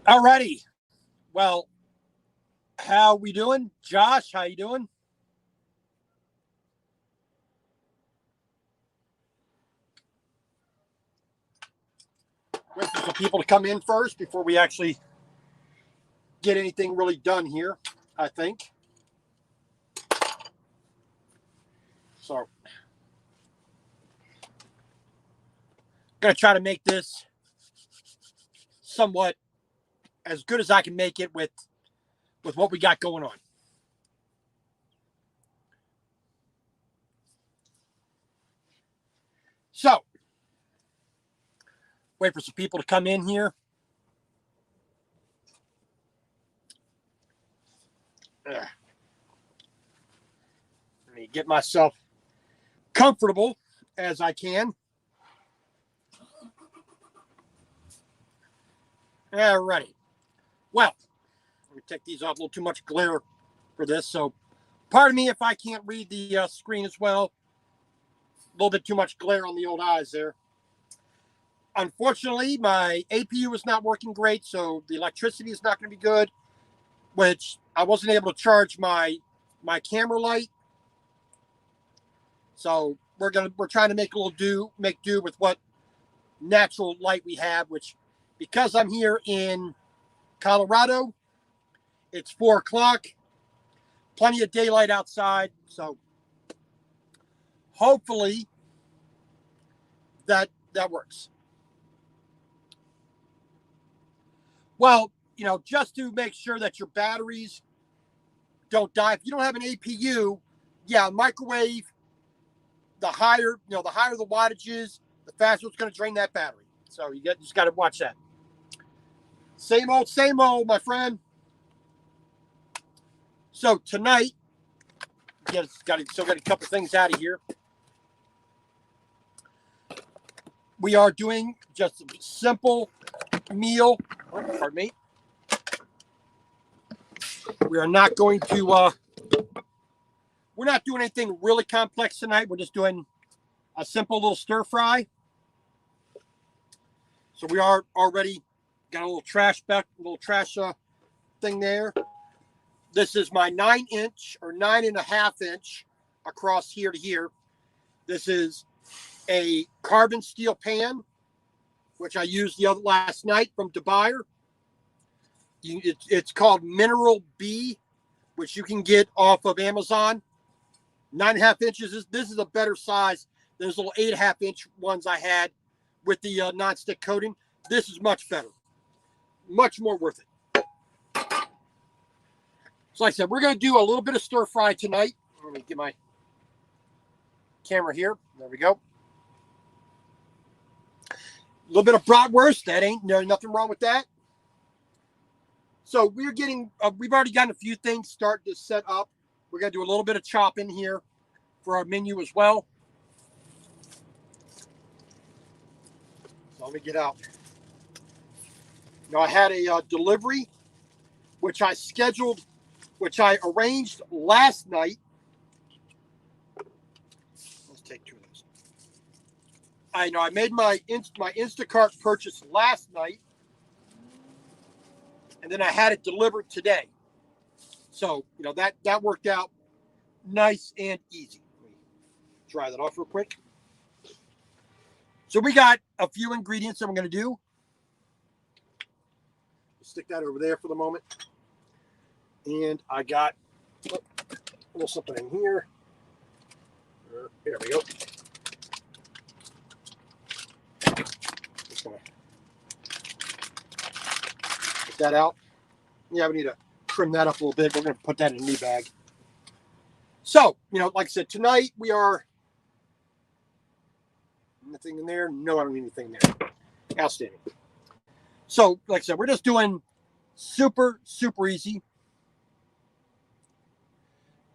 Alrighty. Well, how we doing? Josh, how you doing? Wait for some people to come in first before we actually get anything really done here, I think. So, I'm going to try to make this somewhat as good as I can make it with what we got going on. So, wait for some people to come in here. Let me get myself comfortable as I can. Alrighty. Well, let me take these off. A little too much glare for this, so pardon me if I can't read the screen as well. A little bit too much glare on the old eyes there. Unfortunately, my APU is not working great, so the electricity is not going to be good, which I wasn't able to charge my camera light. So we're trying to make do with what natural light we have, which because I'm here in Colorado, it's 4 o'clock, plenty of daylight outside, so hopefully that works. Well, just to make sure that your batteries don't die. If you don't have an APU, yeah, microwave, the higher, the higher the wattage is, the faster it's going to drain that battery. So you just got to watch that. Same old, my friend. So tonight, still got a couple things out of here. We are doing just a simple meal. Oh, pardon me. We are not going to. We're not doing anything really complex tonight. We're just doing a simple little stir fry. So we are already got a little trash thing there. This is my 9-inch or 9.5-inch across here to here. This is a carbon steel pan, which I used last night from DeBuyer. It's called Mineral B, which you can get off of Amazon. 9.5 inches. This is a better size. There's little 8.5-inch ones I had with the non-stick coating. This is much better, much more worth it. So like I said, we're going to do a little bit of stir fry tonight. Let me get my camera here. There we go. A little bit of bratwurst. Nothing wrong with that. So we've already gotten a few things starting to set up. We're going to do a little bit of chopping here for our menu as well. So let me get out. Now I had a delivery, which I arranged last night. Let's take two of those. I made my Instacart purchase last night, and then I had it delivered today. So that worked out nice and easy. Let me dry that off real quick. So we got a few ingredients that we're going to do. Stick that over there for the moment. And I got a little something in here. There we go. Just gonna get that out. Yeah, we need to trim that up a little bit. We're going to put that in a new bag. So, like I said, tonight we are. Anything in there? No, I don't need anything in there. Outstanding. So, like I said, we're just doing super, super easy.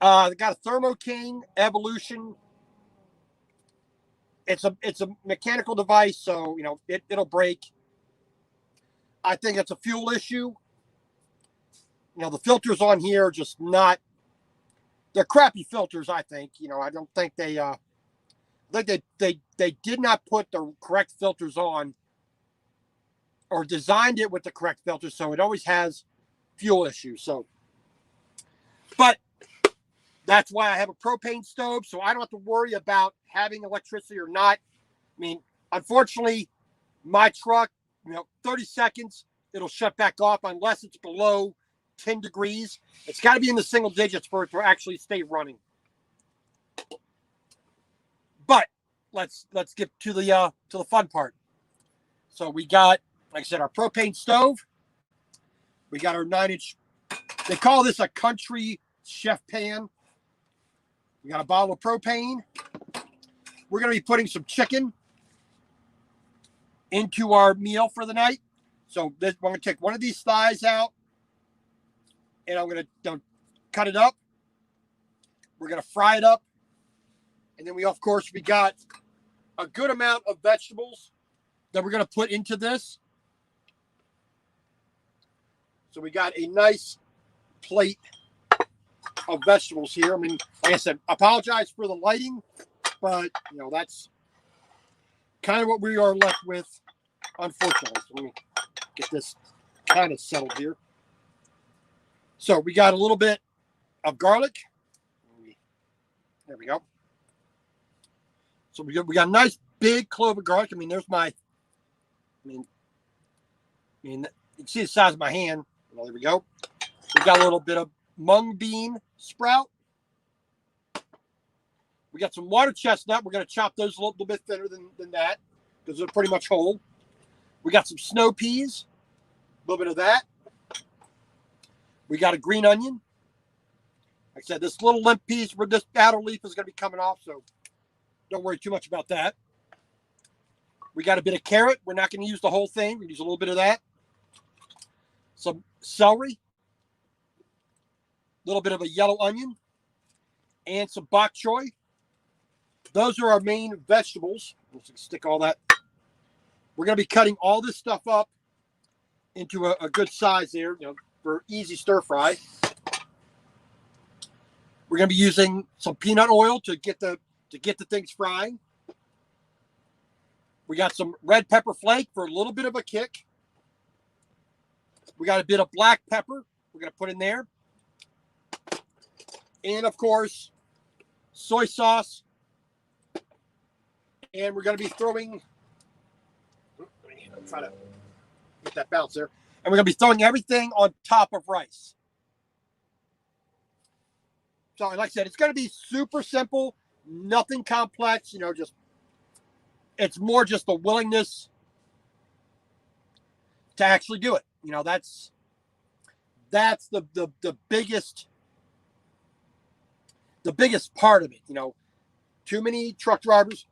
They got a Thermo King Evolution. It's a mechanical device, so it'll break. I think it's a fuel issue. The filters on here are just not. They're crappy filters. I think. I don't think they. I think they did not put the correct filters on or designed it with the correct filter, so it always has fuel issues. So, but that's why I have a propane stove, so I don't have to worry about having electricity or not. I mean, unfortunately, my truck, 30 seconds, it'll shut back off unless it's below 10 degrees. It's got to be in the single digits for it to actually stay running. But let's get to the fun part. So we got, like I said, our propane stove. We got our 9-inch. They call this a country chef pan. We got a bottle of propane. We're going to be putting some chicken into our meal for the night. So I'm going to take one of these thighs out, and I'm going to cut it up. We're going to fry it up. And then we got a good amount of vegetables that we're going to put into this. So we got a nice plate of vegetables here. I mean, like I said, apologize for the lighting, but that's kind of what we are left with, unfortunately. So let me get this kind of settled here. So we got a little bit of garlic. There we go. So we got a nice big clove of garlic. I mean, there's my. You can see the size of my hand. Well, there we go. We got a little bit of mung bean sprout. We got some water chestnut. We're going to chop those a little bit thinner than that because they're pretty much whole. We got some snow peas, a little bit of that. We got a green onion. Like I said, this little limp piece where this outer leaf is going to be coming off, so don't worry too much about that. We got a bit of carrot. We're not going to use the whole thing. We're going to use a little bit of that. Some celery. A little bit of a yellow onion. And some bok choy. Those are our main vegetables. Let's stick all that. We're going to be cutting all this stuff up into a good size there, for easy stir fry. We're going to be using some peanut oil to get the things frying. We got some red pepper flake for a little bit of a kick. We got a bit of black pepper we're going to put in there. And, of course, soy sauce. And we're going to be throwing... I'm trying to get that bounce there. And we're going to be throwing everything on top of rice. So, like I said, it's going to be super simple, nothing complex, just... It's more just the willingness to actually do it. That's the biggest part of it. Too many truck drivers,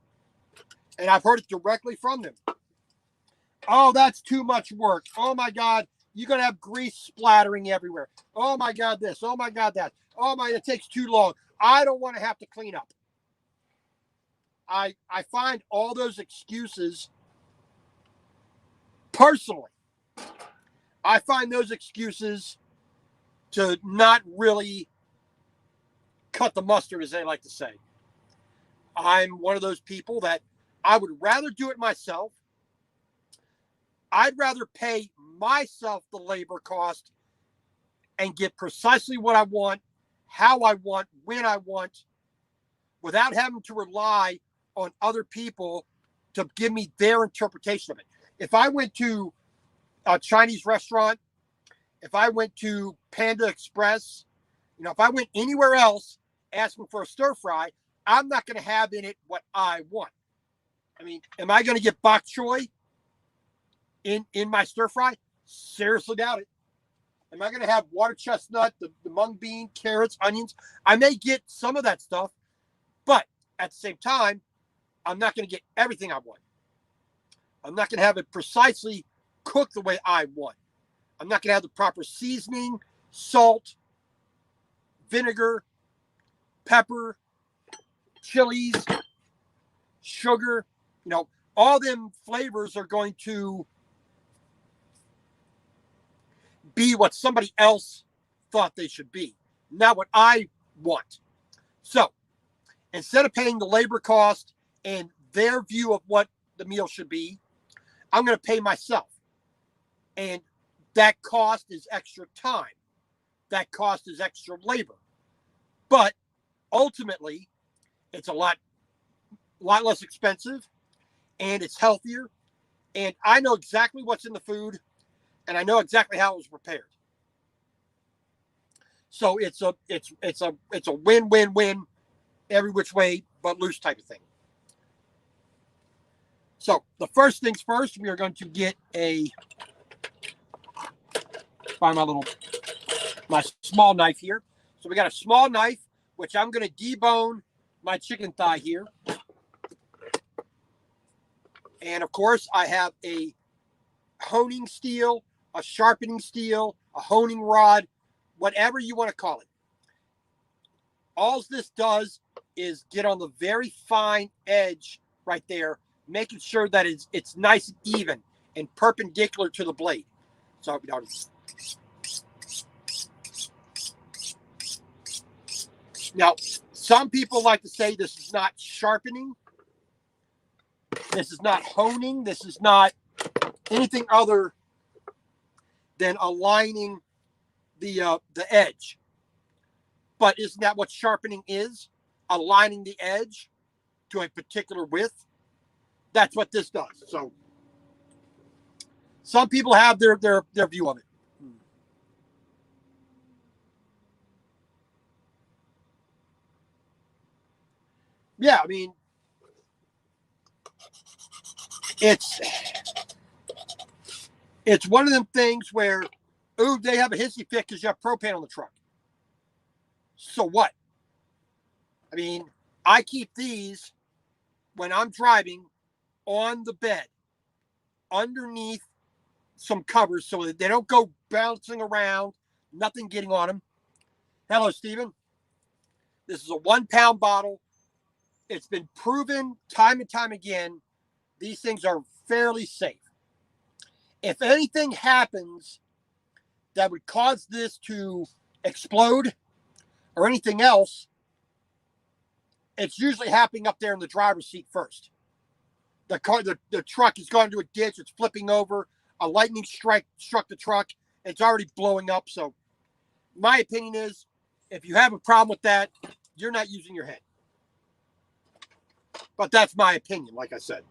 and I've heard it directly from them. Oh, that's too much work. Oh my God, you're gonna have grease splattering everywhere. Oh my God, this. Oh my God, that. Oh my, it takes too long. I don't want to have to clean up. I find all those excuses, personally, I find those excuses to not really cut the mustard, as they like to say. I'm one of those people that I would rather do it myself. I'd rather pay myself the labor cost and get precisely what I want, how I want, when I want, without having to rely on other people to give me their interpretation of it. If I went to a Chinese restaurant, if I went to Panda Express, if I went anywhere else asking for a stir fry, I'm not going to have in it what I want. I mean, am I going to get bok choy in my stir fry? Seriously doubt it. Am I going to have water chestnut, the mung bean, carrots, onions? I may get some of that stuff, but at the same time, I'm not going to get everything I want. I'm not going to have it precisely cooked the way I want. I'm not going to have the proper seasoning, salt, vinegar, pepper, chilies, sugar. All them flavors are going to be what somebody else thought they should be, not what I want. So instead of paying the labor cost and their view of what the meal should be, I'm going to pay myself. And that cost is extra time. That cost is extra labor. But ultimately, it's a lot less expensive, and it's healthier. And I know exactly what's in the food, and I know exactly how it was prepared. So it's a win-win-win every which way but loose type of thing. So the first things first, we are going to get find my small knife here. So we got a small knife, which I'm going to debone my chicken thigh here. And of course, I have a honing steel, a sharpening steel, a honing rod, whatever you want to call it. All this does is get on the very fine edge right there, making sure that it's nice and even and perpendicular to the blade. So, now, some people like to say this is not sharpening. This is not honing. This is not anything other than aligning the edge. But isn't that what sharpening is? Aligning the edge to a particular width. That's what this does. So some people have their view of it. Yeah, I mean, it's one of them things where, ooh, they have a hissy fit because you have propane on the truck. So what? I mean, I keep these when I'm driving on the bed underneath some covers so that they don't go bouncing around, nothing getting on them. Hello, Stephen. This is a 1 pound bottle. It's been proven time and time again, these things are fairly safe. If anything happens that would cause this to explode or anything else, it's usually happening up there in the driver's seat first. The truck has gone into a ditch, it's flipping over, a lightning strike struck the truck, it's already blowing up. So my opinion is, if you have a problem with that, you're not using your head. But that's my opinion, like I said.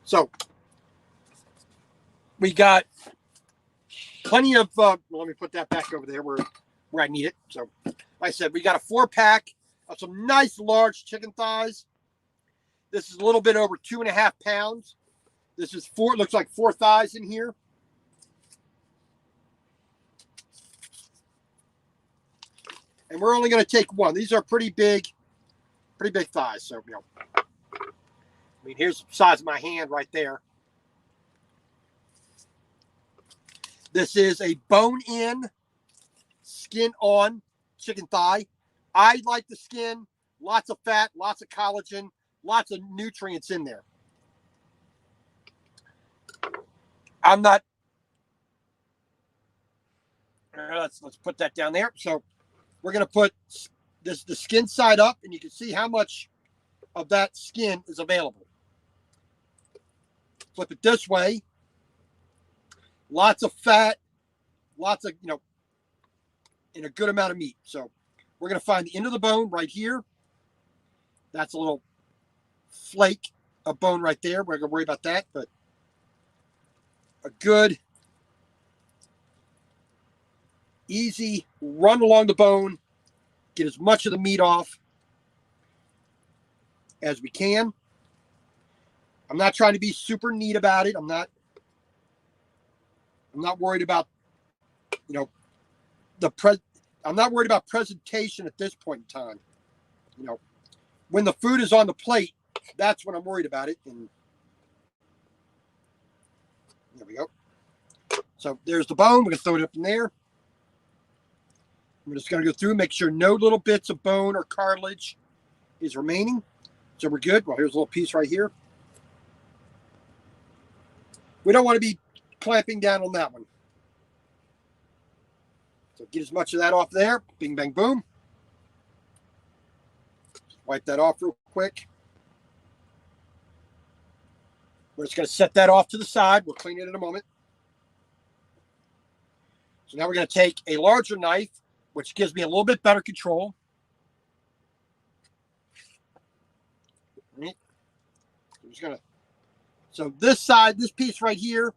So we got plenty of, let me put that back over there where I need it. So like I said, we got a 4-pack of some nice large chicken thighs. This is a little bit over 2.5 pounds. This is looks like 4 thighs in here. And we're only going to take one. These are pretty big thighs. So, I mean, here's the size of my hand right there. This is a bone-in, skin-on chicken thigh. I like the skin. Lots of fat, lots of collagen, lots of nutrients in there. I'm not. Let's put that down there. So we're going to put the skin side up, and you can see how much of that skin is available. Flip it this way. Lots of fat, lots of, and a good amount of meat. So we're going to find the end of the bone right here. That's a little flake of bone right there. We're going to worry about that, but a good, easy run along the bone. Get as much of the meat off as we can. I'm not trying to be super neat about it. I'm not worried about, I'm not worried about presentation at this point in time. When the food is on the plate, that's when I'm worried about it. And there we go. So there's the bone. We're going to throw it up in there. I'm just going to go through, make sure no little bits of bone or cartilage is remaining. So we're good. Well, here's a little piece right here. We don't want to be clamping down on that one. So get as much of that off there. Bing, bang, boom. Wipe that off real quick. We're just going to set that off to the side. We'll clean it in a moment. So now we're going to take a larger knife, which gives me a little bit better control. I'm just gonna, so this side, this piece right here,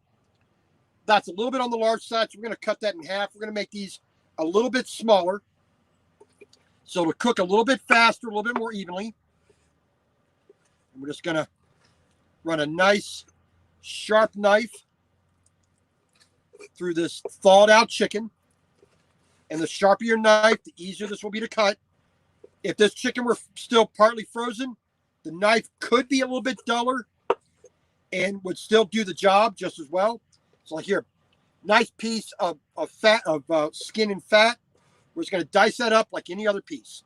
that's a little bit on the large side, so we're going to cut that in half. We're going to make these a little bit smaller, so it'll cook a little bit faster, a little bit more evenly. And we're just going to run a nice sharp knife through this thawed out chicken. And the sharper your knife, the easier this will be to cut. If this chicken were still partly frozen, the knife could be a little bit duller and would still do the job just as well. So like here, nice piece of fat, of skin and fat. We're just going to dice that up like any other piece.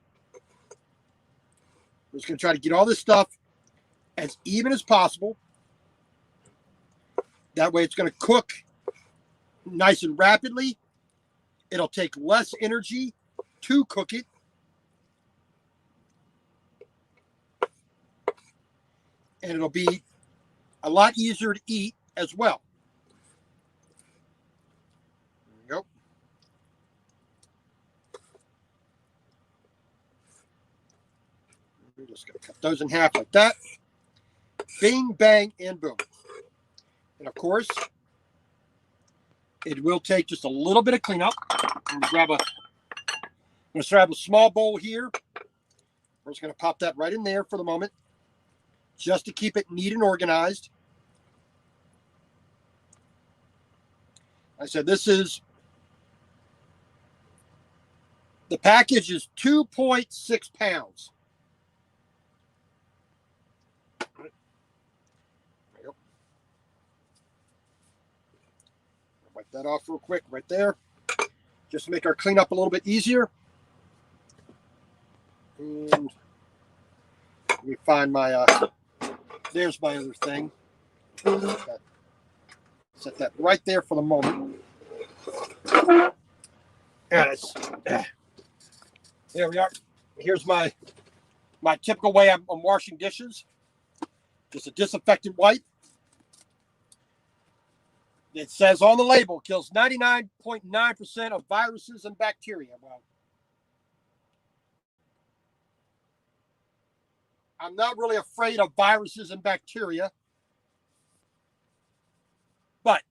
We're just going to try to get all this stuff as even as possible. That way it's going to cook nice and rapidly. It'll take less energy to cook it. And it'll be a lot easier to eat as well. There we go. We're just going to cut those in half like that. Bing, bang, and boom. And of course, it will take just a little bit of cleanup. I'm going to grab a small bowl here. We're just going to pop that right in there for the moment, just to keep it neat and organized. I said this is, the package is 2.6 pounds. Wipe that off real quick right there, just to make our cleanup a little bit easier. And let me find my, there's my other thing. Set that right there for the moment. And there we are. Here's my typical way I'm washing dishes. Just a disinfectant wipe. It says on the label, kills 99.9% of viruses and bacteria. Well, I'm not really afraid of viruses and bacteria, but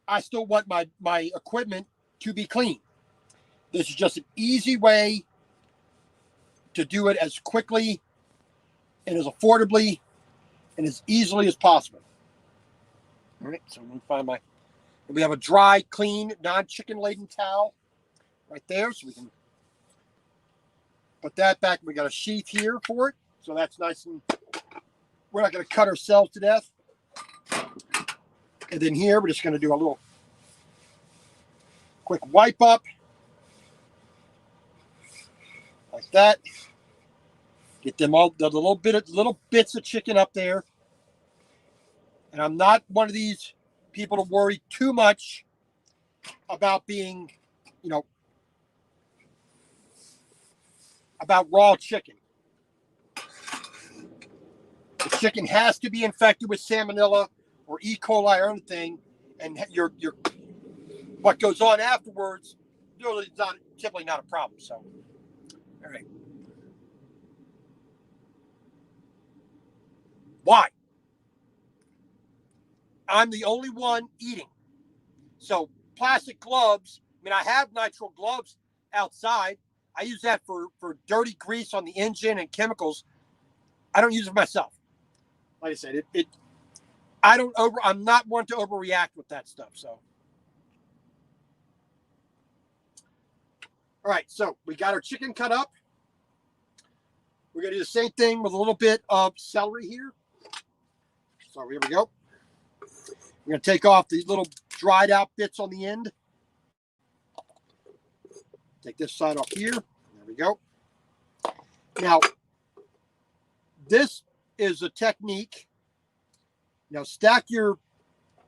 I still want my equipment to be clean. This is just an easy way to do it as quickly and as affordably and as easily as possible. All right, so let me find we have a dry, clean, non-chicken laden towel right there, so we can put that back. We got a sheath here for it, so that's nice, and we're not going to cut ourselves to death. And then here, we're just going to do a little quick wipe up like that. Get them all, the little bits of chicken up there. And I'm not one of these people to worry too much about being, about raw chicken. The chicken has to be infected with salmonella or E. coli or anything, and your what goes on afterwards really is typically not a problem. So, all right. Why? I'm the only one eating. So plastic gloves, I have nitrile gloves outside. I use that for dirty grease on the engine and chemicals. I don't use it myself. Like I said, I'm not one to overreact with that stuff. So, all right, so we got our chicken cut up. We're going to do the same thing with a little bit of celery here. So here we go. We're going to take off these little dried out bits on the end. Take this side off here. There we go. Now, this is a technique. Now,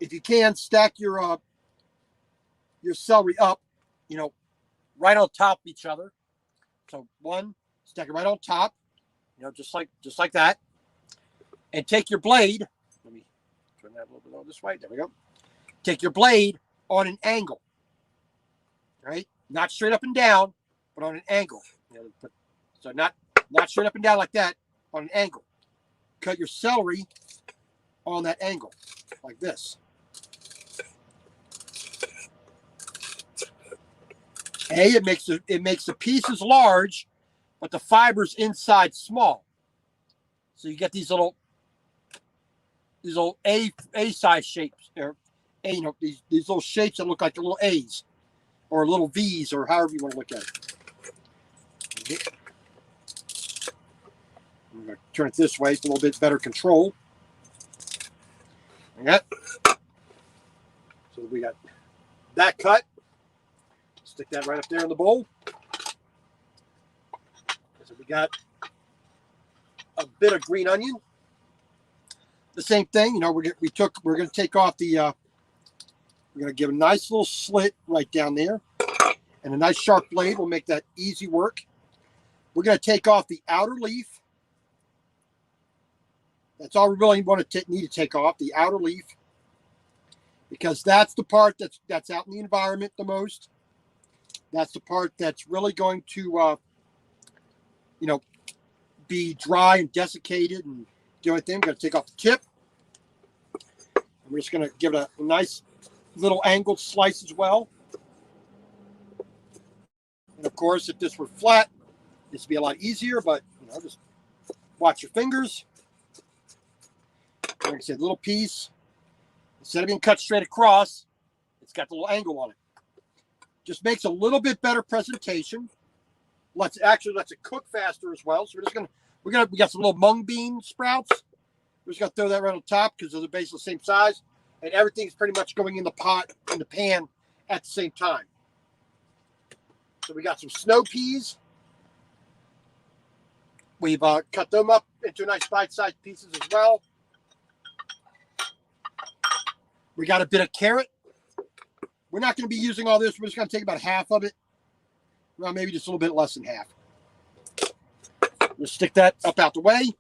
if you can, stack your celery up, right on top of each other. So one, stack it right on top, just like that. And take your blade. Let me turn that a little bit over this way. There we go. Take your blade on an angle, right? Not straight up and down, but on an angle. So not straight up and down like that, on an angle. Cut your celery on that angle, like this. It makes the pieces large, but the fibers inside small. So you get these little A size shapes, or these little shapes that look like the little A's or little V's, or however you want to look at it. I'm going to turn it this way. It's a little bit better control. Like that. So we got that cut. Stick that right up there in the bowl. So we got a bit of green onion. The same thing, we're going to take off the. We're going to give a nice little slit right down there, and a nice sharp blade will make that easy work. We're going to take off the outer leaf. That's all we really need to take off, the outer leaf, because that's the part that's out in the environment the most. That's the part that's really going to, be dry and desiccated and do anything. We're going to take off the tip. And we're just going to give it a nice little angled slice as well. And of course, if this were flat, this would be a lot easier, but just watch your fingers. Like I said, little piece. Instead of being cut straight across, it's got the little angle on it. Just makes a little bit better presentation. Lets it cook faster as well. So we got some little mung bean sprouts. We're just gonna throw that right on top because they're basically the same size, and everything's pretty much going in the pan at the same time. So we got some snow peas. We've cut them up into nice bite-sized pieces as well. We got a bit of carrot. We're not going to be using all this. We're just going to take about half of it. Well, maybe just a little bit less than half. Just stick that up out the way.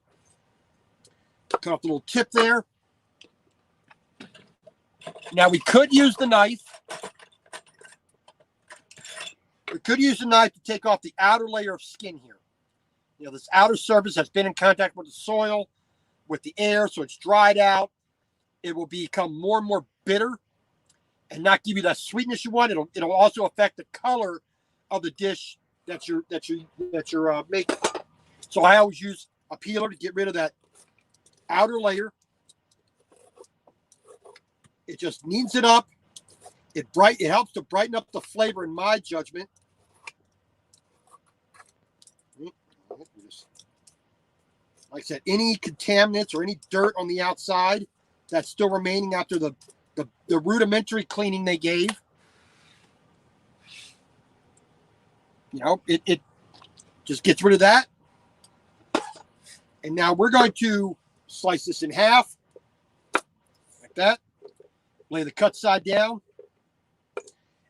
Cut off the little tip there. Now, we could use the knife. We could use the knife to take off the outer layer of skin here. This outer surface has been in contact with the soil, with the air, so it's dried out. It will become more and more bitter and not give you that sweetness you want. It'll also affect the color of the dish that you're making. So I always use a peeler to get rid of that outer layer. It just kneads it up. It helps to brighten up the flavor, in my judgment. Like I said, any contaminants or any dirt on the outside that's still remaining after the rudimentary cleaning they gave, it just gets rid of that. And now we're going to slice this in half, like that. Lay the cut side down.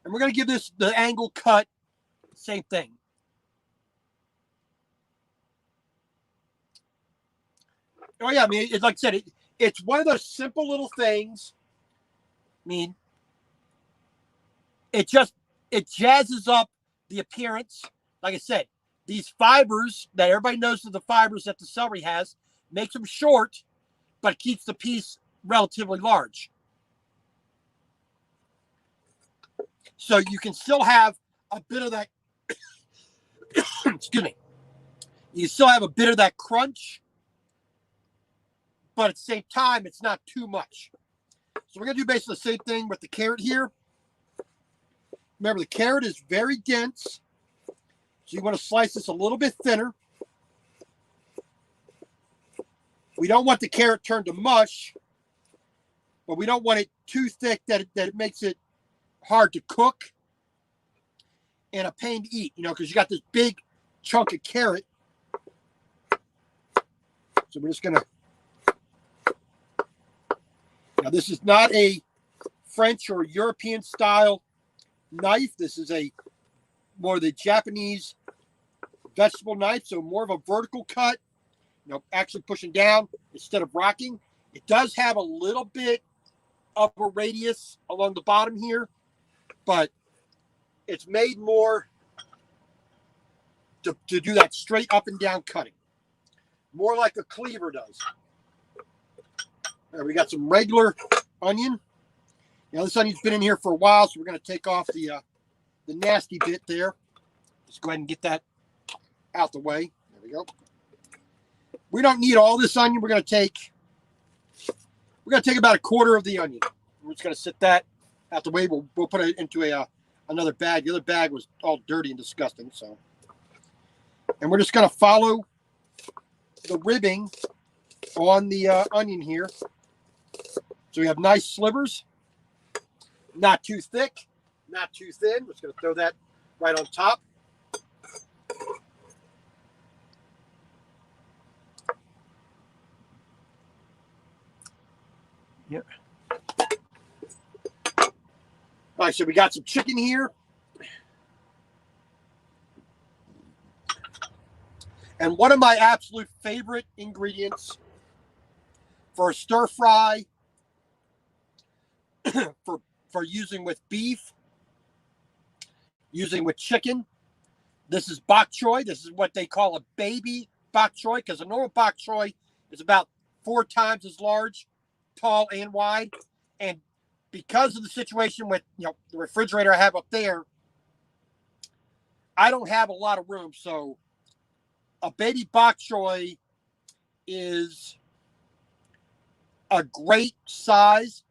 And we're going to give this the angle cut, same thing. Oh, yeah, it's like I said, it's one of those simple little things. It jazzes up the appearance. Like I said, these fibers that everybody knows are the fibers that the celery has, makes them short, but keeps the piece relatively large. So you can still have a bit of that, excuse me, you still have a bit of that crunch, but at the same time, it's not too much. So we're going to do basically the same thing with the carrot here. Remember, the carrot is very dense, so you want to slice this a little bit thinner. We don't want the carrot turned to mush, but we don't want it too thick that it makes it hard to cook and a pain to eat, because you got this big chunk of carrot. So we're just going to, now this is not a French or European style knife. This is more the Japanese vegetable knife, so more of a vertical cut, actually pushing down instead of rocking. It does have a little bit of a radius along the bottom here, but it's made more to do that straight up and down cutting, more like a cleaver does. All right, we got some regular onion. Now this onion's been in here for a while, so we're going to take off the nasty bit there. Just go ahead and get that out the way. There we go. We don't need all this onion. We're going to take about a quarter of the onion. We're just going to sit that out the way. We'll put it into another bag. The other bag was all dirty and disgusting. So, and we're just going to follow the ribbing on the onion here. So we have nice slivers, not too thick, not too thin. We're just going to throw that right on top. Yep. All right, so we got some chicken here. And one of my absolute favorite ingredients for a stir fry, for using with beef, using with chicken, this is bok choy. This is what they call a baby bok choy, because a normal bok choy is about 4 times as large, tall and wide. And because of the situation with the refrigerator I have up there, I don't have a lot of room. So a baby bok choy is a great size.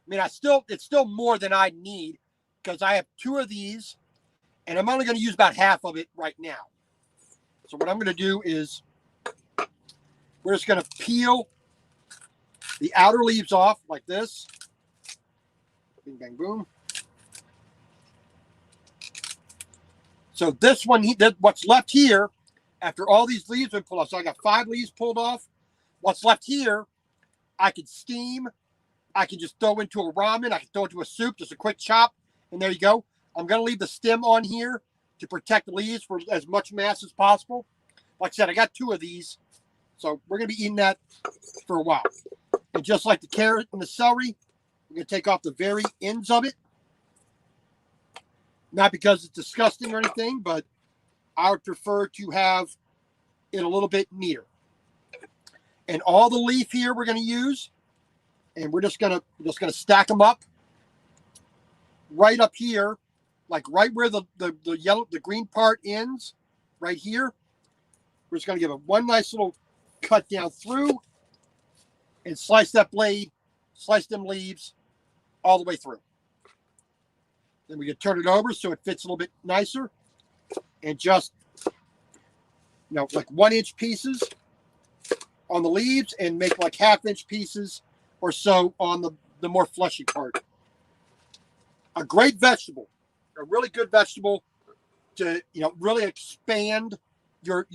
I mean, it's still more than I need, because I have 2 of these, and I'm only going to use about half of it right now. So what I'm going to do is we're just going to peel the outer leaves off like this. Bing, bang, boom. So this one, what's left here, after all these leaves have been pulled off, so I got 5 leaves pulled off. What's left here, I can steam. I can just throw into a ramen. I can throw into a soup, just a quick chop, and there you go. I'm going to leave the stem on here to protect the leaves for as much mass as possible. Like I said, I got 2 of these, so we're going to be eating that for a while. And just like the carrot and the celery, we're going to take off the very ends of it. Not because it's disgusting or anything, but I would prefer to have it a little bit neater. And all the leaf here we're going to use, and we're just gonna stack them up right up here, like right where the green part ends, right here. We're just gonna give it one nice little cut down through and slice that blade, slice them leaves all the way through. Then we can turn it over so it fits a little bit nicer, and just like 1-inch pieces on the leaves, and make like 1/2-inch pieces or so on the more fleshy part. A great vegetable, a really good vegetable to really expand your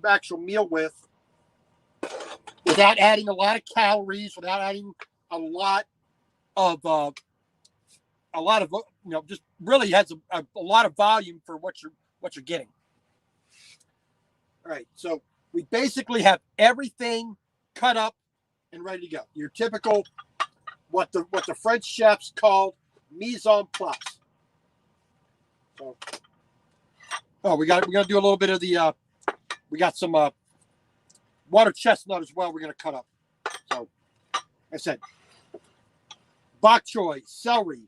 actual meal with, without adding a lot of calories, without adding a lot of just really has a lot of volume for what you're getting. All right, so we basically have everything cut up and ready to go. Your typical, what the French chefs call mise en place. So, we're gonna do a little bit of the. We got some water chestnut as well. We're gonna cut up. So, like I said, bok choy, celery,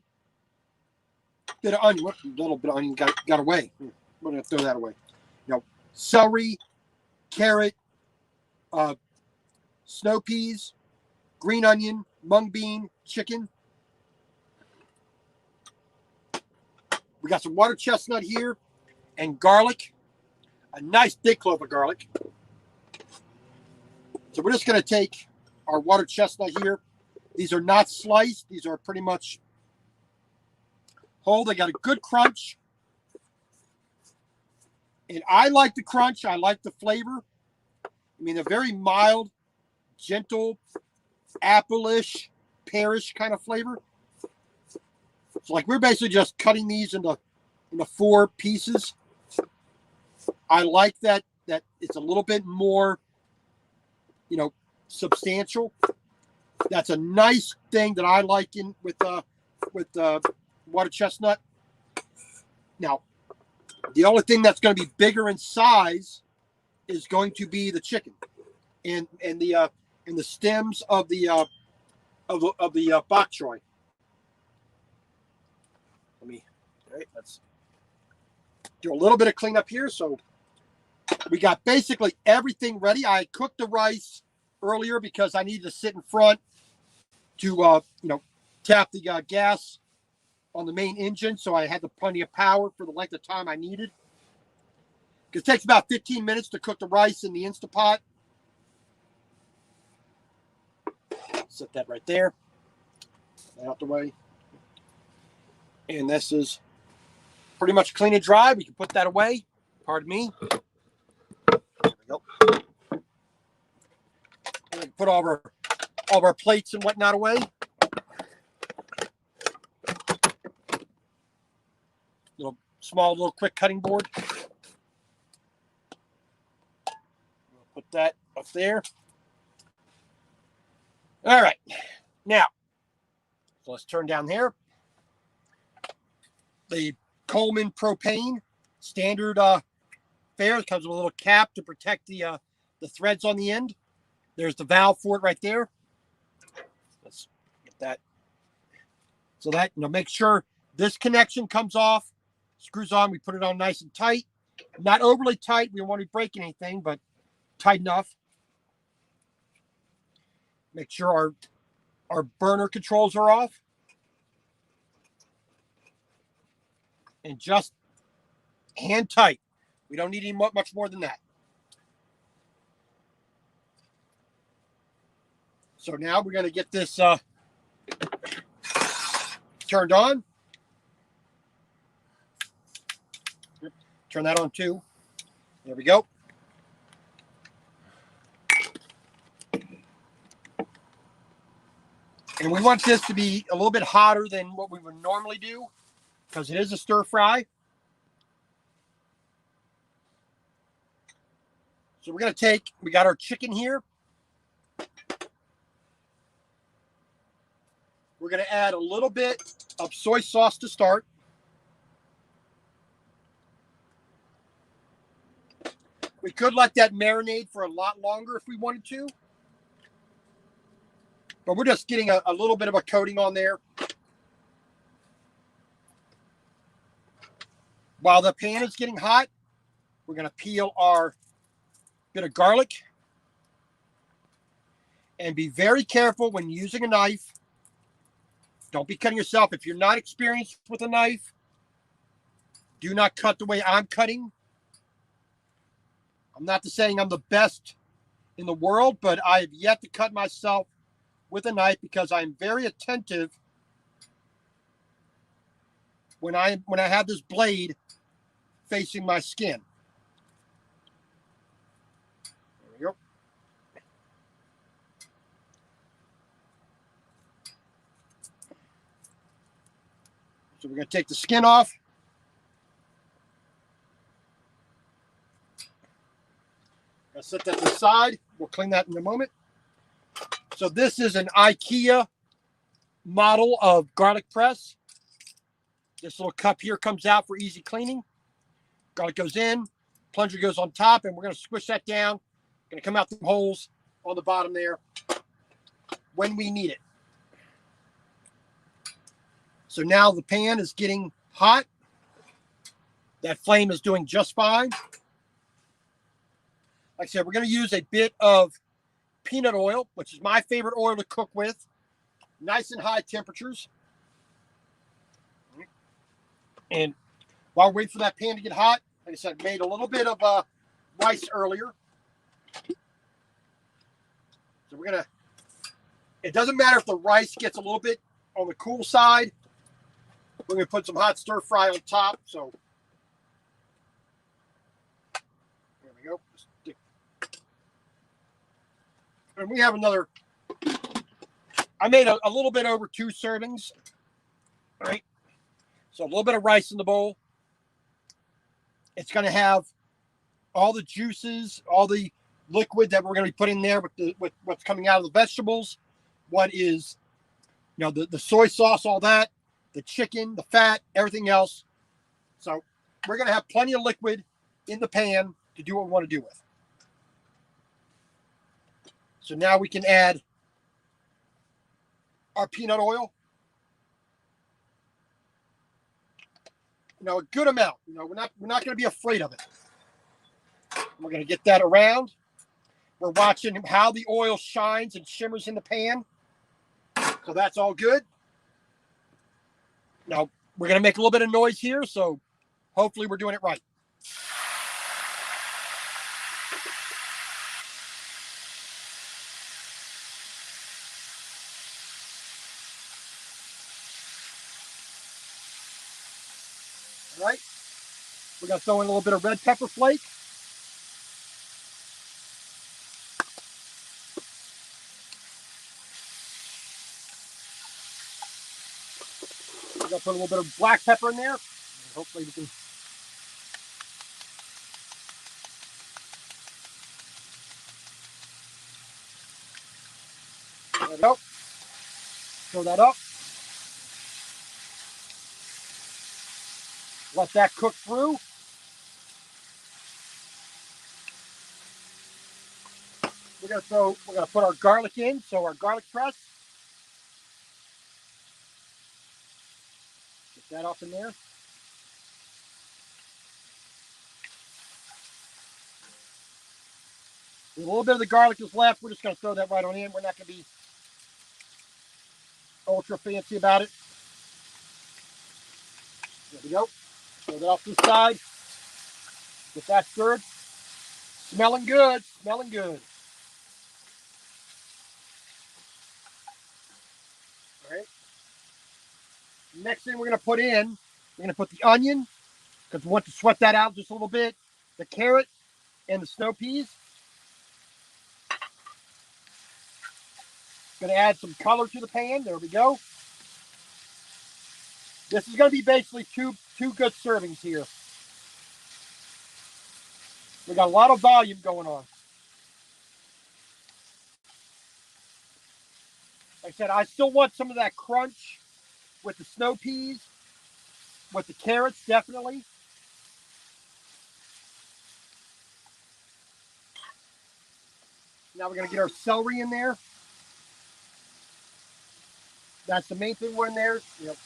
bit of onion. A little bit of onion got away. I'm gonna throw that away. Celery, carrot, snow peas, green onion, mung bean, chicken. We got some water chestnut here and garlic, a nice big clove of garlic. So we're just going to take our water chestnut here. These are not sliced. These are pretty much whole. They got a good crunch. And I like the crunch. I like the flavor. I mean, they're very mild, gentle, apple-ish, pearish kind of flavor. So like we're basically just cutting these into 4 pieces. I like that it's a little bit more, substantial. That's a nice thing that I like with water chestnut. Now, the only thing that's going to be bigger in size is going to be the chicken and the stems of the bok choy. Let's do a little bit of cleanup here. So we got basically everything ready. I cooked the rice earlier because I needed to sit in front to tap the gas on the main engine, so I had plenty of power for the length of time I needed. It takes about 15 minutes to cook the rice in the Instapot. Set that right there, out the way. And this is pretty much clean and dry. We can put that away. Pardon me. There we go. And we can put all of our plates and whatnot away. Little quick cutting board. Put that up there. All right. Now, so let's turn down here. The Coleman propane standard fare. It comes with a little cap to protect the threads on the end. There's the valve for it right there. Let's get that. So that, make sure this connection comes off. Screws on, we put it on nice and tight. Not overly tight. We don't want to break anything, but tight enough. Make sure our burner controls are off. And just hand tight. We don't need any much more than that. So now we're going to get this turned on. Turn that on too. There we go. And we want this to be a little bit hotter than what we would normally do because it is a stir fry. So we got our chicken here. We're going to add a little bit of soy sauce to start. We could let that marinate for a lot longer if we wanted to. But we're just getting a little bit of a coating on there. While the pan is getting hot, we're going to peel our bit of garlic. And be very careful when using a knife. Don't be cutting yourself. If you're not experienced with a knife, do not cut the way I'm cutting. I'm not saying I'm the best in the world, but I have yet to cut myself with a knife because I'm very attentive when I have this blade facing my skin. There we go. So we're going to take the skin off. I'll set that to the side. We'll clean that in a moment. So this is an IKEA model of garlic press. This little cup here comes out for easy cleaning. Garlic goes in, plunger goes on top, and we're going to squish that down. Going to come out the holes on the bottom there when we need it. So now the pan is getting hot. That flame is doing just fine. Like I said, we're going to use a bit of peanut oil, which is my favorite oil to cook with. Nice and high temperatures. And while we wait for that pan to get hot, like I said, I made a little bit of rice earlier. So we're going to, it doesn't matter if the rice gets a little bit on the cool side. We're going to put some hot stir fry on top. So there we go. And we have another, I made a little bit over 2 servings. All right. So a little bit of rice in the bowl. It's going to have all the juices, all the liquid that we're going to be putting there with what's coming out of the vegetables. What is, the soy sauce, all that, the chicken, the fat, everything else. So we're going to have plenty of liquid in the pan to do what we want to do with. So now we can add our peanut oil. A good amount. We're not going to be afraid of it. We're going to get that around. We're watching how the oil shines and shimmers in the pan. So that's all good. Now, we're going to make a little bit of noise here, so hopefully we're doing it right. All right. We're going to throw in a little bit of red pepper flake. We're going to put a little bit of black pepper in there. Hopefully we can. There we go. Throw that up. Let that cook through. We're going to put our garlic in. So our garlic press. Get that up in there. A little bit of the garlic is left. We're just going to throw that right on in. We're not going to be ultra fancy about it. There we go. Throw that off to the side. Get that stirred. Smelling good. Smelling good. All right. Next thing we're going to put in, we're going to put the onion, because we want to sweat that out just a little bit. The carrot and the snow peas. Going to add some color to the pan. There we go. This is going to be basically two good servings here. We got a lot of volume going on. Like I said, I still want some of that crunch with the snow peas, with the carrots, definitely. Now we're going to get our celery in there. That's the main thing we're in there. Yep.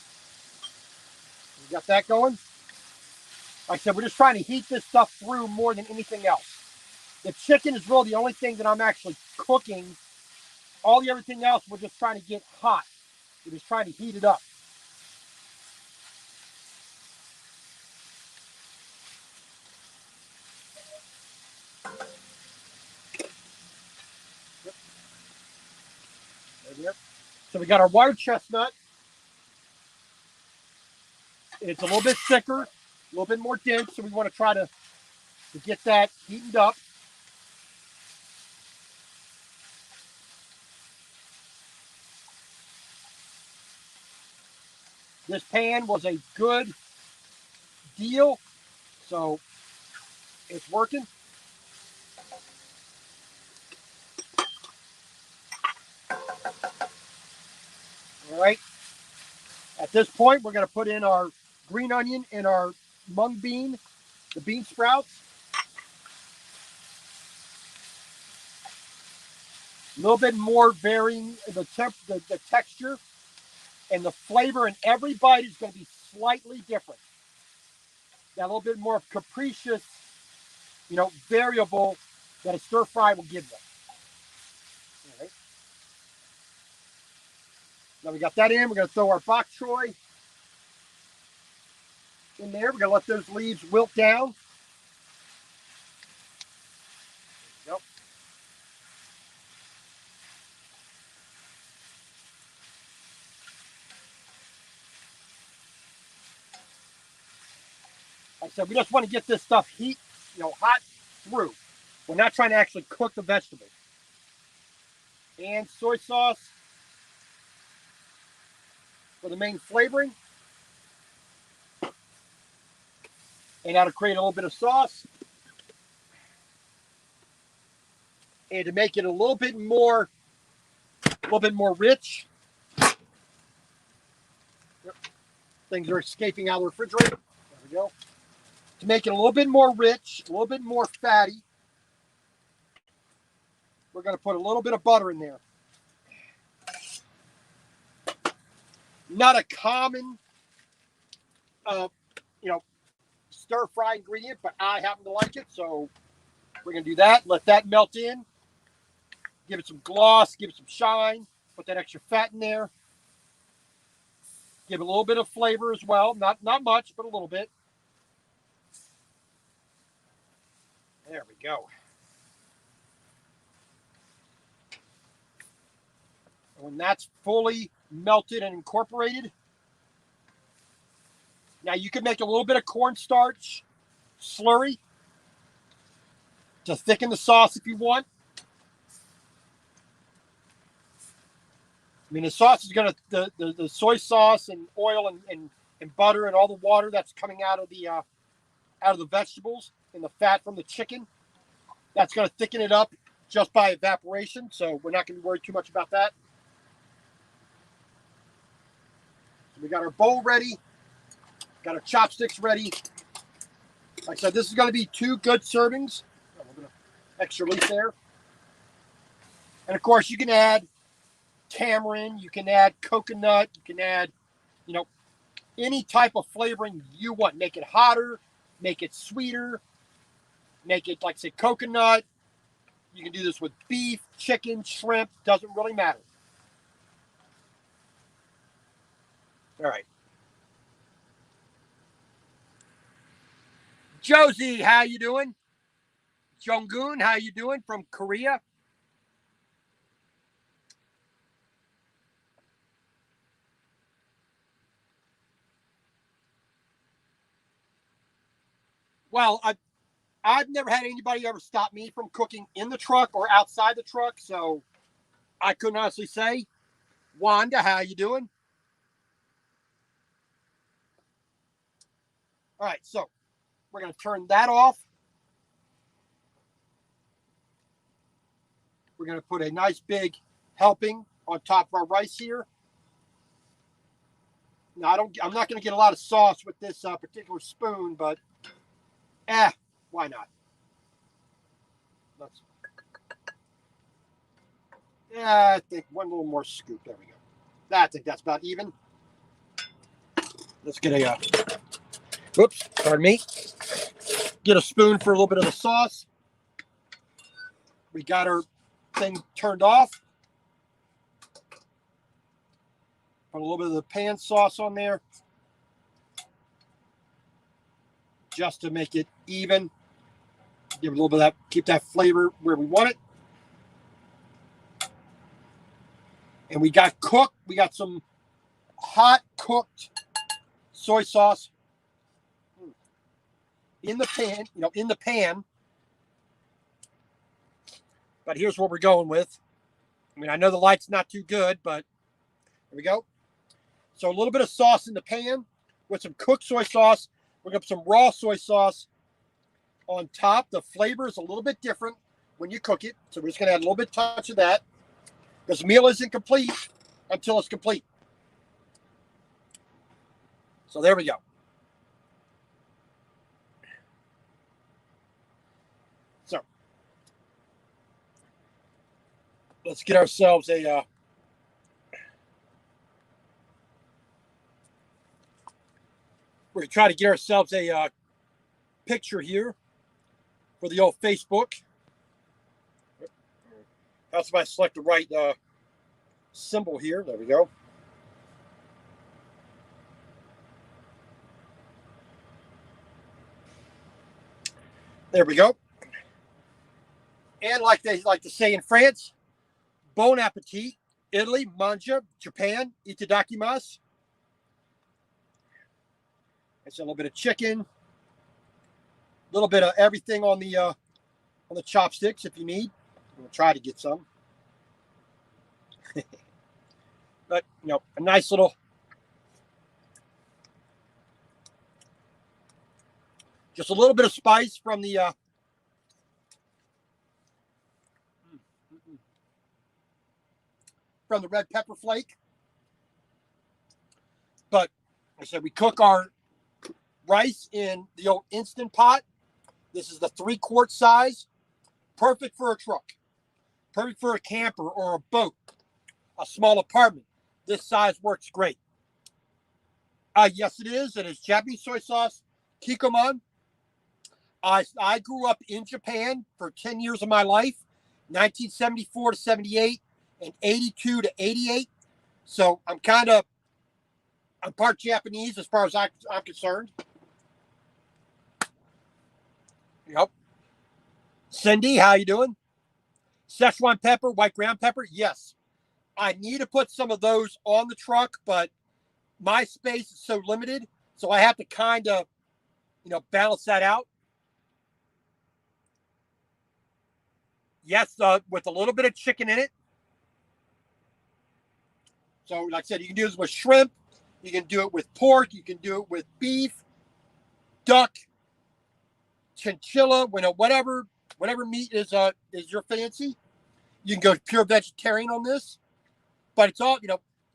We got that going. Like I said, we're just trying to heat this stuff through more than anything else. The chicken is really the only thing that I'm actually cooking. All the everything else, we're just trying to get hot. We're just trying to heat it up. Yep. There we go. So we got our water chestnut. It's a little bit thicker, a little bit more dense, so we want to try to get that heated up. This pan was a good deal, so it's working. All right. At this point, we're going to put in our green onion and our mung bean, the bean sprouts. A little bit more varying the texture and the flavor, and every bite is going to be slightly different. That little bit more capricious, variable that a stir fry will give them. All right. Now we got that in. We're going to throw our bok choy in there. We're going to let those leaves wilt down. Yep. Like I said, we just want to get this stuff hot through. We're not trying to actually cook the vegetables. And soy sauce for the main flavoring. And now to create a little bit of sauce. And to make it a little bit more rich. Yep. Things are escaping out of the refrigerator. There we go. To make it a little bit more rich, a little bit more fatty, we're going to put a little bit of butter in there. Not a common, stir fry ingredient, but I happen to like it, so we're going to do that. Let that melt in. Give it some gloss, give it some shine. Put that extra fat in there. Give it a little bit of flavor as well. Not much, but a little bit. There we go. When that's fully melted and incorporated, now you can make a little bit of cornstarch slurry to thicken the sauce if you want. I mean, the sauce is going to, the soy sauce and oil and butter and all the water that's coming out of the vegetables and the fat from the chicken, that's going to thicken it up just by evaporation. So we're not going to be worried too much about that. So we got our bowl ready. Got our chopsticks ready. Like I said, this is going to be 2 good servings. A little bit of extra leaf there. And of course, you can add tamarind, you can add coconut, you can add, any type of flavoring you want. Make it hotter, make it sweeter, make it, like say, coconut. You can do this with beef, chicken, shrimp, doesn't really matter. All right. Josie, how you doing? Jonggun, how you doing from Korea? Well, I've never had anybody ever stop me from cooking in the truck or outside the truck, so I couldn't honestly say. Wanda, how you doing? All right, so we're going to turn that off. We're going to put a nice big helping on top of our rice here. Now, I'm not going to get a lot of sauce with this particular spoon, but why not? I think one little more scoop. There we go. I think that's about even. Let's get pardon me. Get a spoon for a little bit of the sauce. We got our thing turned off. Put a little bit of the pan sauce on there. Just to make it even. Give it a little bit of that, keep that flavor where we want it. And we got cooked. We got some hot cooked soy sauce in the pan, But here's what we're going with. I mean, I know the light's not too good, but here we go. So a little bit of sauce in the pan with some cooked soy sauce. We're going to put some raw soy sauce on top. The flavor is a little bit different when you cook it. So we're just going to add a little bit touch of that. This meal isn't complete until it's complete. So there we go. So let's get ourselves a we're going to try to get ourselves a picture here for the old Facebook. That's if I select the right symbol here. There we go. There we go. And like they like to say in France, bon appetit. Italy, manja. Japan, itadakimasu. It's a little bit of chicken, a little bit of everything on the chopsticks if you need. We'll try to get some. But, a nice little, just a little bit of spice from the red pepper flake. But, like I said, we cook our rice in the old Instant Pot. This is the 3-quart size. Perfect for a truck. Perfect for a camper or a boat, a small apartment. This size works great. Yes, it is. It is Japanese soy sauce, Kikkoman. I grew up in Japan for 10 years of my life, 1974 to 78 and 82 to 88. So I'm part Japanese as far as I'm concerned. Yep. Cindy, how you doing? Szechuan pepper, white ground pepper. Yes. I need to put some of those on the truck, but my space is so limited, so I have to kind of, balance that out. Yes, with a little bit of chicken in it. So, like I said, you can do this with shrimp. You can do it with pork. You can do it with beef, duck, chinchilla. Whatever meat is your fancy. You can go pure vegetarian on this, but it's all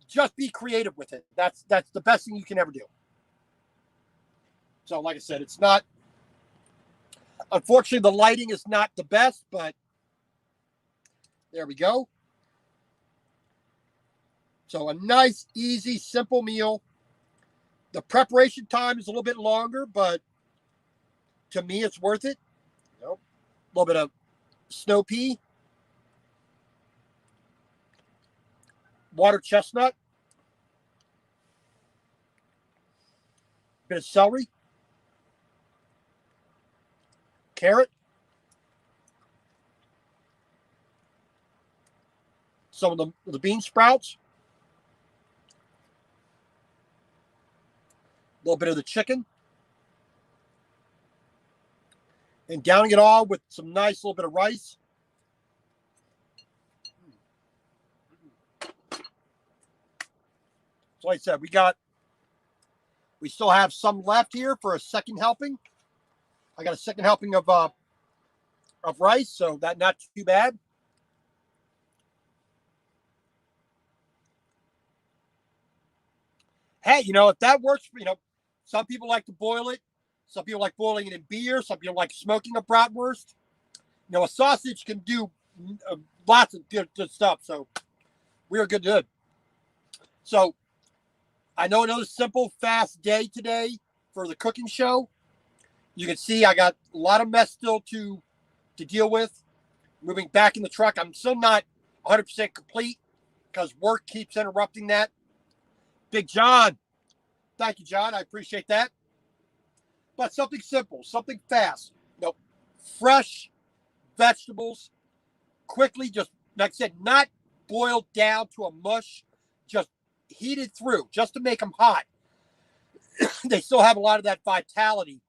just be creative with it. That's the best thing you can ever do. So, like I said, it's not. Unfortunately, the lighting is not the best, but there we go. So a nice, easy, simple meal. The preparation time is a little bit longer, but to me, it's worth it. A little bit of snow pea, water chestnut, bit of celery, carrot, some of the bean sprouts, a little bit of the chicken, and downing it all with some nice little bit of rice. So like I said, we still have some left here for a second helping. I got a second helping of rice, so that's not too bad. Hey, if that works, some people like to boil it. Some people like boiling it in beer. Some people like smoking a bratwurst. A sausage can do lots of good stuff. So we are good. So I know another simple, fast day today for the cooking show. You can see I got a lot of mess still to deal with. Moving back in the truck. I'm still not 100% complete because work keeps interrupting that. Big John. Thank you, John. I appreciate that. But something simple, something fast. Fresh vegetables, quickly, just like I said, not boiled down to a mush, just heated through, just to make them hot. They still have a lot of that vitality.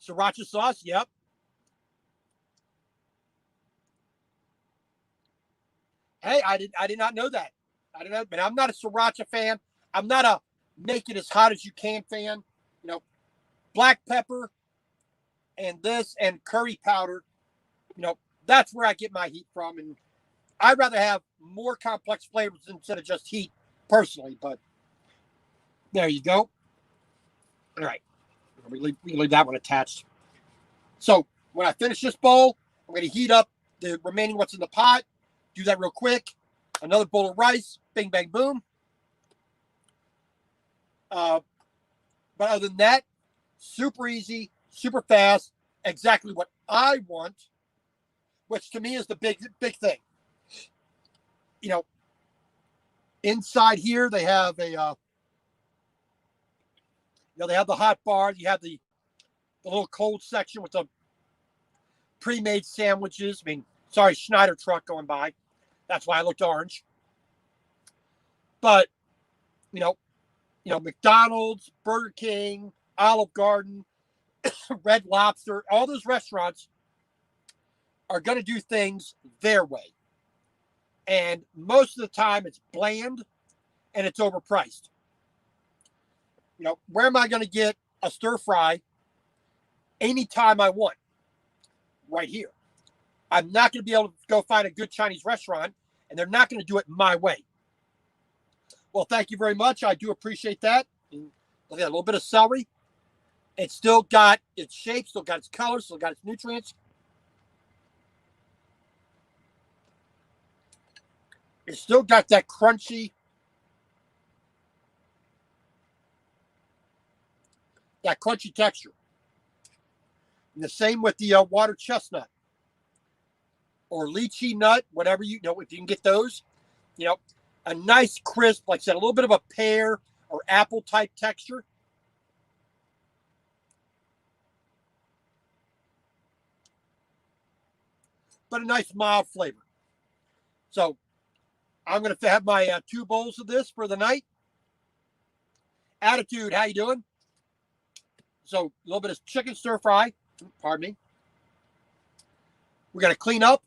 Sriracha sauce, yep. Hey, I did not know that. I don't know, but I'm not a sriracha fan. I'm not a make it as hot as you can fan. Black pepper and this and curry powder, that's where I get my heat from. And I'd rather have more complex flavors instead of just heat personally. But there you go. All right. We leave that one attached. So when I finish this bowl, I'm going to heat up the remaining what's in the pot. Do that real quick. Another bowl of rice. Bing, bang, boom. But other than that, super easy, super fast, exactly what I want, which to me is the big thing. Inside here they have a, they have the hot bar. You have the little cold section with the pre-made sandwiches. Sorry, Schneider truck going by. That's why I looked orange. But, McDonald's, Burger King, Olive Garden, Red Lobster, all those restaurants are going to do things their way. And most of the time it's bland and it's overpriced. Where am I going to get a stir fry anytime I want? Right here. I'm not going to be able to go find a good Chinese restaurant, and they're not going to do it my way. Well, thank you very much. I do appreciate that. And Look at that, a little bit of celery. It's still got its shape, still got its color, still got its nutrients. It's still got that crunchy, texture. And the same with the water chestnut or lychee nut, whatever you know, if you can get those, a nice crisp, like I said, a little bit of a pear or apple type texture. But a nice mild flavor. So I'm going to have my 2 bowls of this for the night. Attitude, how you doing? So a little bit of chicken stir fry. Pardon me. We're going to clean up.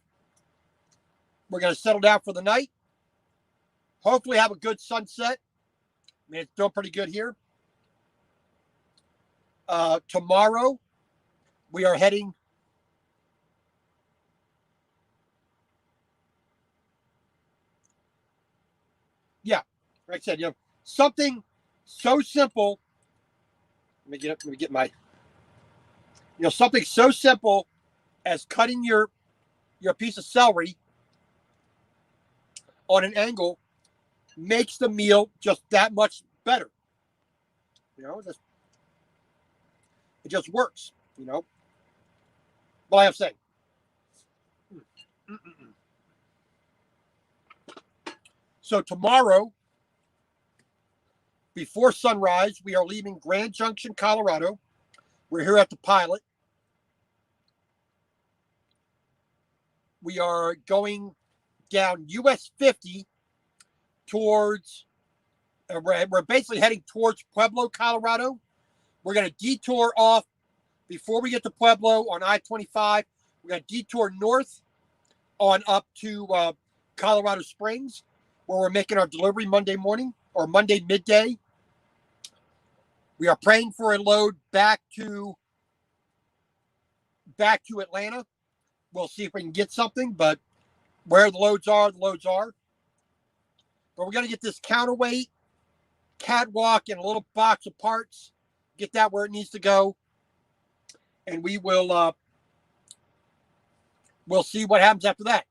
We're going to settle down for the night. Hopefully have a good sunset. I mean, it's doing pretty good here. Tomorrow, we are heading like I said, something so simple. Let me get my, something so simple as cutting your piece of celery on an angle makes the meal just that much better. It just works, Well, I have to say. So tomorrow, before sunrise, we are leaving Grand Junction, Colorado. We're here at the Pilot. We are going down US 50 towards, we're basically heading towards Pueblo, Colorado. We're going to detour off before we get to Pueblo on I-25. We're going to detour north on up to Colorado Springs, where we're making our delivery Monday morning or Monday midday. We are praying for a load back to Atlanta. We'll see if we can get something, but where the loads are, the loads are. But we're going to get this counterweight, catwalk, and a little box of parts, get that where it needs to go, and we'll see what happens after that.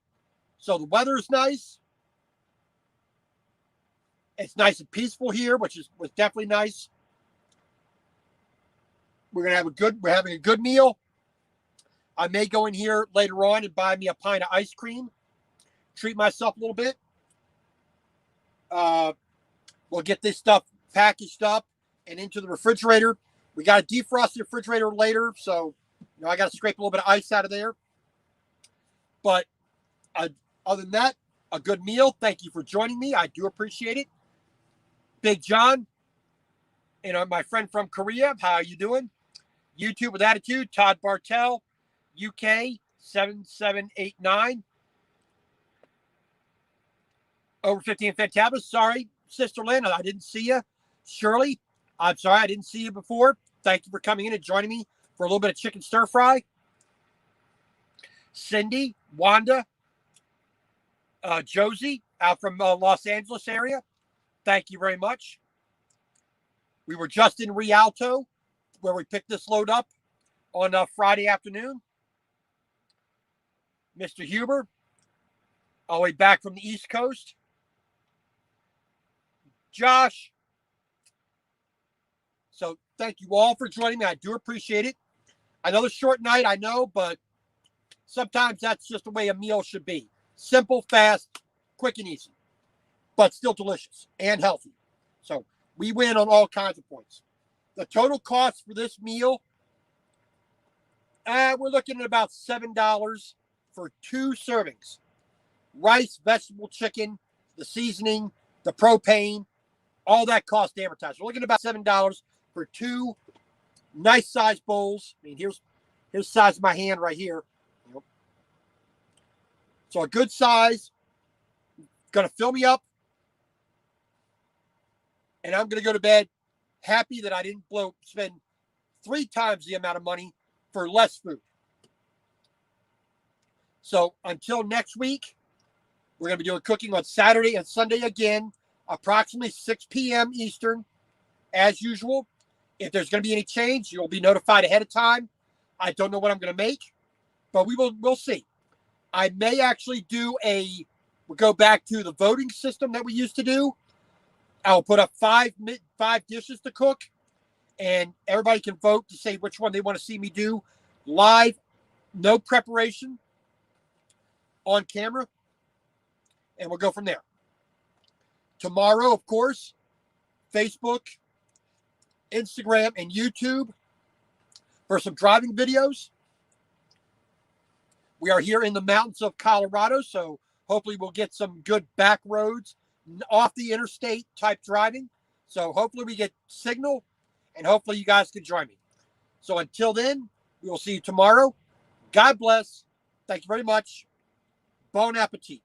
So the weather is nice. It's nice and peaceful here, which was definitely nice. We're having a good meal. I may go in here later on and buy me a pint of ice cream, treat myself a little bit. We'll get this stuff packaged up and into the refrigerator. We got to defrost the refrigerator later, so I got to scrape a little bit of ice out of there. But other than that, a good meal. Thank you for joining me. I do appreciate it. Big John, my friend from Korea, how are you doing? YouTube with Attitude, Todd Bartell, UK 7789. Over 50 and Fantabulous. Sorry, Sister Lynn, I didn't see you. Shirley, I'm sorry, I didn't see you before. Thank you for coming in and joining me for a little bit of chicken stir fry. Cindy, Wanda, Josie, out from Los Angeles area. Thank you very much. We were just in Rialto, where we picked this load up on Friday afternoon. Mr. Huber, all the way back from the East Coast. Josh. So thank you all for joining me. I do appreciate it. Another short night, I know, but sometimes that's just the way a meal should be. Simple, fast, quick and easy, but still delicious and healthy. So we win on all kinds of points. The total cost for this meal, we're looking at about $7 for 2 servings. Rice, vegetable, chicken, the seasoning, the propane, all that cost amortized. We're looking at about $7 for 2 nice sized bowls. I mean, here's the size of my hand right here. So a good size, going to fill me up, and I'm going to go to bed happy that I didn't spend 3 times the amount of money for less food. So until next week, we're going to be doing cooking on Saturday and Sunday again, approximately 6 p.m. Eastern, as usual. If there's going to be any change, you'll be notified ahead of time. I don't know what I'm going to make, but we'll see. I may actually we'll go back to the voting system that we used to do. I'll put up five dishes to cook, and everybody can vote to say which one they want to see me do live, no preparation, on camera, and we'll go from there. Tomorrow, of course, Facebook, Instagram, and YouTube for some driving videos. We are here in the mountains of Colorado, so hopefully we'll get some good back roads, off the interstate type driving. So hopefully we get signal, and hopefully you guys can join me. So until then, we will see you tomorrow. God bless. Thank you very much. Bon appetit.